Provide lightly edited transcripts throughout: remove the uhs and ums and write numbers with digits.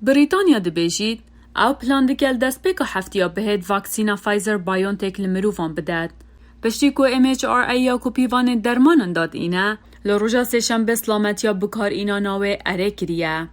بریتانیا دبیجید او پلان دکل دست پیکا هفتیا بهید واکسینا فایزر بایونتک لمروفان بدد. پشتی کو MHRA یا کو پیوان درمان انداد اینه لروجا سشنبه سلامتیا بکار اینا ناوه اره کریه.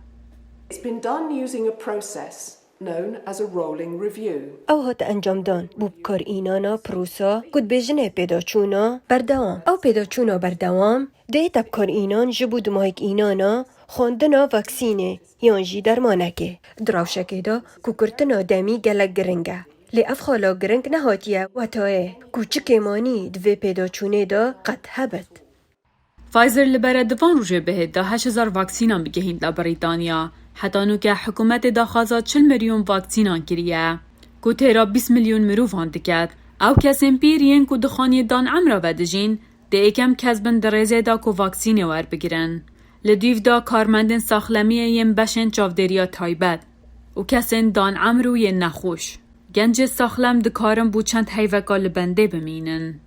It's been done using a process known as a rolling review. او هات انجام دان بوبکار اینانا پروسا کد بجنه پیداچونا بردوام او پیداچونا بردوام ده تبکار اینان جبود مایک اینانا خوندنا واکسینه یان جی درمانکه دراوشکه دا کوکرتنا دمی گلک گرنگه لی اف خالا گرنگ نهاتیه و تایه کوچکه مانی دوی پیداچونه دا قد هبت. فایزر لبره دوان روژه بهید دا 8,000 واکسینان بگهیند لبریتانیا حتی نو که حکومت دا خوازا 40 میلیون واکسینان کریه کو تیرا 20 میلیون مروفان دکد او کسیم پیرین کو دخانی دان عمرا ودجین ده ایکم کسبن درزه دا کو واکسینی ور بگیرن لدیو دا کارمندن ساخلمیه یم بشن چاودریا تایبت و کسین دان عمرو ین نخوش گنج ساخلم دکارم بو چند حیوکا لبنده بمینن.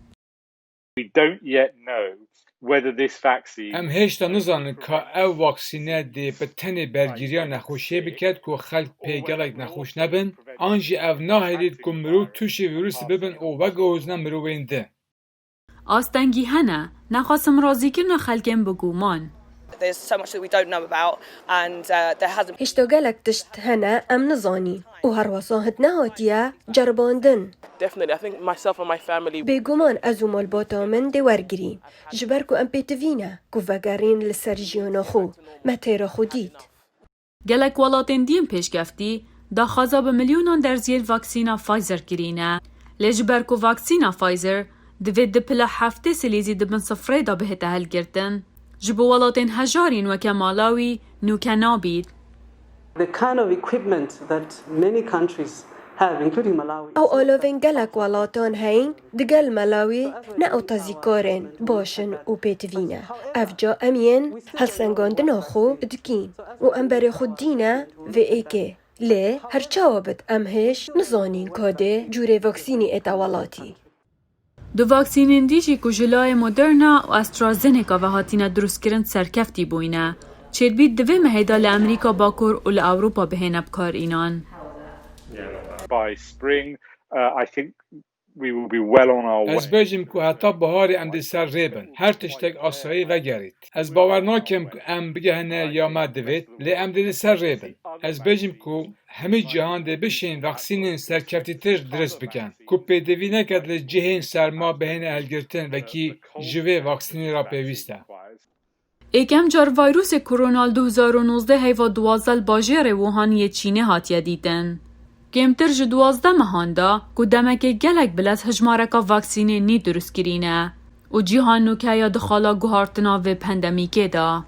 We don't yet know whether this vaccine ام هشتا نزانن که او واکسینه دی به تن برگیریا نخوشی بکد که خلق پیگلک نخوش نبن آنجی او ناهدید که مرو توش ویروس ببن او وگوزنه مرو وینده. آستنگی هنه نخواستم رازی کرن خلقم بگومان. There's so much that we don't know about and there hasn't هشتا گلک تشت هنه ام نزانی و هر واساهد نهاتیه جرباندن. Definitely, I think myself and my family بگومان از اومال باتا من دی ورگرین جبر کو ام پیتوینه کو وگرین لسر جیانا خو متیرا خودید. گلک ولاتین دیم پیش گفتی دا خوازا به میلیونان درزیل واکسینا فایزر گرینه لجبر کو واکسینا فایزر دوید دپلا هفته سلیزی دبن صفره دا به تهل گرتن جبو ولاتین هجارین و کمالاوی نوکنابید. The kind of equipment that many countries have, including Malawi. او آلاوین گلک ولاتان هین دگل ملاوی نه او تازیکارن باشن و پیتوینه افجا امین هل سنگاندنا خو دکین و ام بری خود دینه و ایکه لی هر چاوبت امهش نزانین کاده جوره واکسینی اتوالاتی. دو واکسینین دیجی که جلای مدرنا و استرازنیکا و هاتینا دروست کرن سرکفتی بوینه چید بید دوی مهیدا لامریکا باکور و لأوروپا بهین بکار اینان. by spring, I think we will be well on our way. از بجیم که حتی بهاری ام دی سر ریبن هر تشتک آسایی وگرید از باور ناکم که ام بگهنه یا ما دوید لی ام دی سر ریبن از بجیم که همه جهان دی بشین واکسینین سرکفتی تر درست بکن که پیدوی نکد لی جهین سرما بهین الگرتن و کی جوه واکسینی را پیوسته. ایکم جار ویروس کرونال 2019 هیوا 12 باجر ووهان یه چینه هاتیه دیدن. کمتر جو 12 مهاندا که دمک گلک بلد هجمارکا واکسینه نی درست کرینه و جیهان نوکه یا دخالا گوهارتنا و پندمیکه دا.